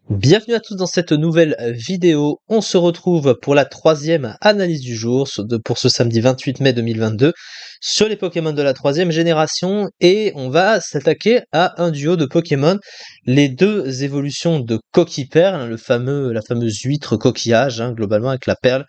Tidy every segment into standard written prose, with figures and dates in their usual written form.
Bienvenue à tous dans cette nouvelle vidéo. On se retrouve pour la troisième analyse du jour pour ce samedi 28 mai 2022 sur les Pokémon de la troisième génération et on va s'attaquer à un duo de Pokémon, les deux évolutions de Coquille-Perle, la fameuse huître coquillage, globalement avec la perle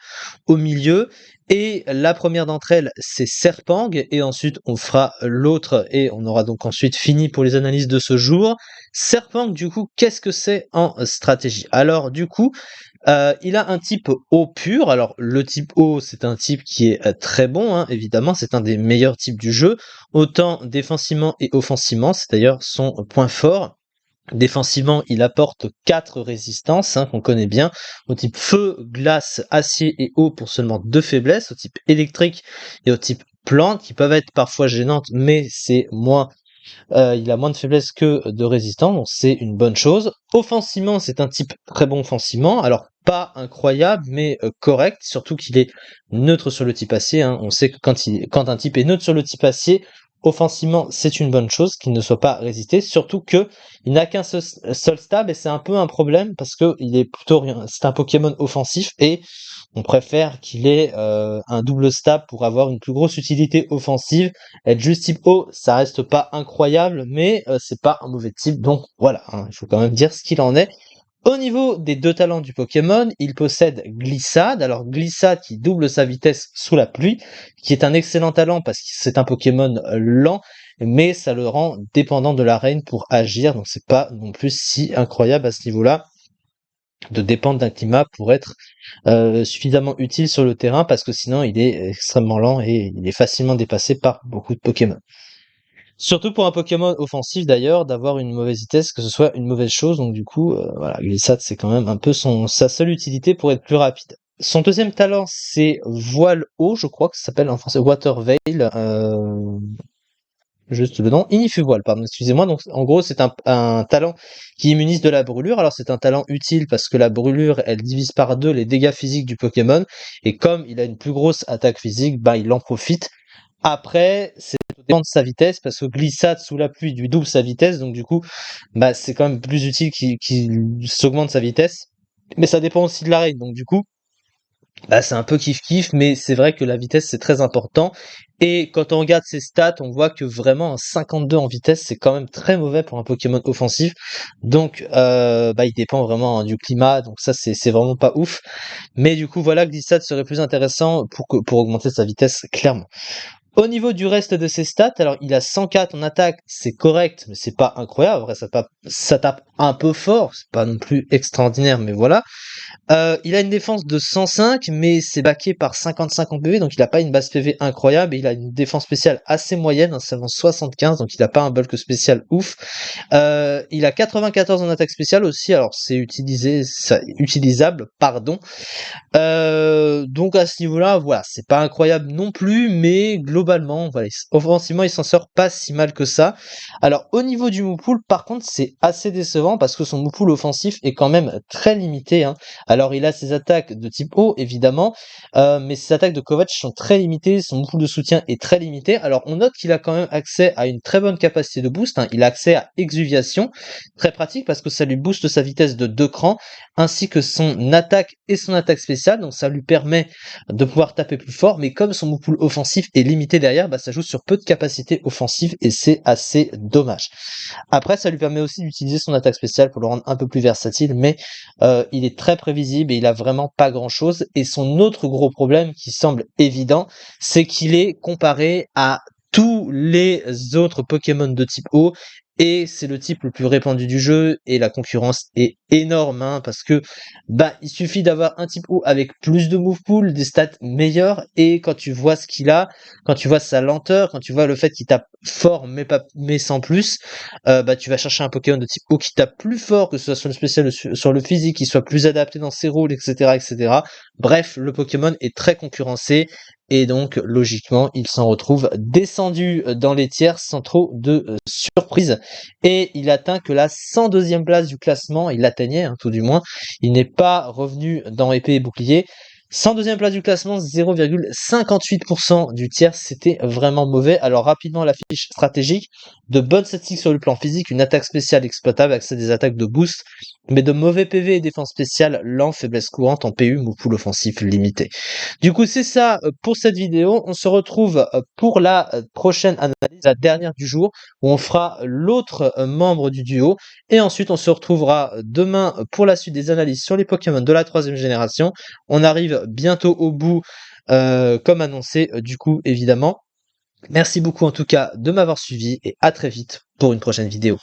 au milieu. Et la première d'entre elles, c'est Serpang, et ensuite on fera l'autre, et on aura donc ensuite fini pour les analyses de ce jour. Serpang, du coup, qu'est-ce que c'est en stratégie? Alors, du coup, il a un type eau pur. Alors, le type eau, c'est un type qui est très bon, évidemment, c'est un des meilleurs types du jeu, autant défensivement et offensivement, c'est d'ailleurs son point fort. Défensivement, il apporte 4 résistances, qu'on connaît bien, au type feu, glace, acier et eau pour seulement 2 faiblesses, au type électrique et au type plante, qui peuvent être parfois gênantes, mais c'est moins, il a moins de faiblesses que de résistance, donc c'est une bonne chose. Offensivement, c'est un type très bon offensivement, alors pas incroyable, mais correct, surtout qu'il est neutre sur le type acier. On sait que quand un type est neutre sur le type acier, offensivement, c'est une bonne chose qu'il ne soit pas résisté, surtout que il n'a qu'un seul stab et c'est un peu un problème parce que c'est un Pokémon offensif et on préfère qu'il ait un double stab pour avoir une plus grosse utilité offensive. Être juste type eau, ça reste pas incroyable, mais c'est pas un mauvais type, donc voilà, il faut quand même dire ce qu'il en est. Au niveau des deux talents du Pokémon, il possède Glissade. Alors Glissade qui double sa vitesse sous la pluie, qui est un excellent talent parce que c'est un Pokémon lent, mais ça le rend dépendant de l'arène pour agir, donc c'est pas non plus si incroyable à ce niveau-là de dépendre d'un climat pour être suffisamment utile sur le terrain parce que sinon il est extrêmement lent et il est facilement dépassé par beaucoup de Pokémon. Surtout pour un Pokémon offensif d'ailleurs, d'avoir une mauvaise vitesse, que ce soit une mauvaise chose, donc du coup, voilà, Glissade c'est quand même un peu sa seule utilité pour être plus rapide. Son deuxième talent c'est Voile Eau, je crois que ça s'appelle en français Water Veil, juste le nom, Voile, pardon, excusez-moi. Donc en gros c'est un talent qui immunise de la brûlure. Alors c'est un talent utile parce que la brûlure elle divise par deux les dégâts physiques du Pokémon, et comme il a une plus grosse attaque physique, bah il en profite. Après, c'est dépend de sa vitesse, parce que Glissade sous la pluie lui double sa vitesse, donc du coup, bah c'est quand même plus utile qu'il s'augmente sa vitesse. Mais ça dépend aussi de l'arène, donc du coup, bah c'est un peu kiff-kiff, mais c'est vrai que la vitesse c'est très important. Et quand on regarde ses stats, on voit que vraiment un 52 en vitesse, c'est quand même très mauvais pour un Pokémon offensif. Donc bah il dépend vraiment du climat, donc ça c'est vraiment pas ouf. Mais du coup voilà, Glissade serait plus intéressant pour augmenter sa vitesse, clairement. Au niveau du reste de ses stats, alors il a 104 en attaque, c'est correct, mais c'est pas incroyable. Après, ça tape un peu fort, c'est pas non plus extraordinaire, mais voilà. Il a une défense de 105, mais c'est backé par 55 en PV, donc il a pas une base PV incroyable, et il a une défense spéciale assez moyenne, seulement 75, donc il a pas un bulk spécial ouf. Il a 94 en attaque spéciale aussi, alors c'est utilisable, pardon. Donc à ce niveau-là, voilà, c'est pas incroyable non plus, mais globalement, voilà, offensivement, il s'en sort pas si mal que ça. Alors au niveau du Moupoule, par contre, c'est assez décevant parce que son Moupoule offensif est quand même très limité. Alors il a ses attaques de type eau, évidemment, mais ses attaques de Kovac sont très limitées, son Moupoule de soutien est très limité. Alors on note qu'il a quand même accès à une très bonne capacité de boost, il a accès à Exuviation, très pratique parce que ça lui booste sa vitesse de 2 crans, ainsi que son attaque et son attaque spéciale, donc ça lui permet de pouvoir taper plus fort, mais comme son move pool offensif est limité derrière, bah ça joue sur peu de capacités offensives et c'est assez dommage. Après, ça lui permet aussi d'utiliser son attaque spéciale pour le rendre un peu plus versatile, mais il est très prévisible et il a vraiment pas grand chose. Et son autre gros problème qui semble évident, c'est qu'il est comparé à tous les autres Pokémon de type eau, et c'est le type le plus répandu du jeu, et la concurrence est énorme, parce que bah il suffit d'avoir un type eau avec plus de move pool, des stats meilleures, et quand tu vois ce qu'il a, quand tu vois sa lenteur, quand tu vois le fait qu'il tape fort mais sans plus, bah tu vas chercher un Pokémon de type eau qui tape plus fort, que ce soit sur le spécial ou sur le physique, qui soit plus adapté dans ses rôles, etc., etc. Bref, le Pokémon est très concurrencé, et donc logiquement il s'en retrouve descendu dans les tiers sans trop de surprise, et il atteint que la 102e place du classement. Il l'atteignait, tout du moins, il n'est pas revenu dans épée et bouclier. 102e place du classement, 0,58% du tiers, c'était vraiment mauvais. Alors rapidement la fiche stratégique, de bonnes statistiques sur le plan physique, une attaque spéciale exploitable, accès à des attaques de boost, mais de mauvais PV et défense spéciale, lent, faiblesse courante en PU, ou pool offensif limité. Du coup, c'est ça pour cette vidéo. On se retrouve pour la prochaine analyse, la dernière du jour, où on fera l'autre membre du duo. Et ensuite, on se retrouvera demain pour la suite des analyses sur les Pokémon de la 3e génération. On arrive bientôt au bout, comme annoncé, du coup, évidemment. Merci beaucoup en tout cas de m'avoir suivi et à très vite pour une prochaine vidéo.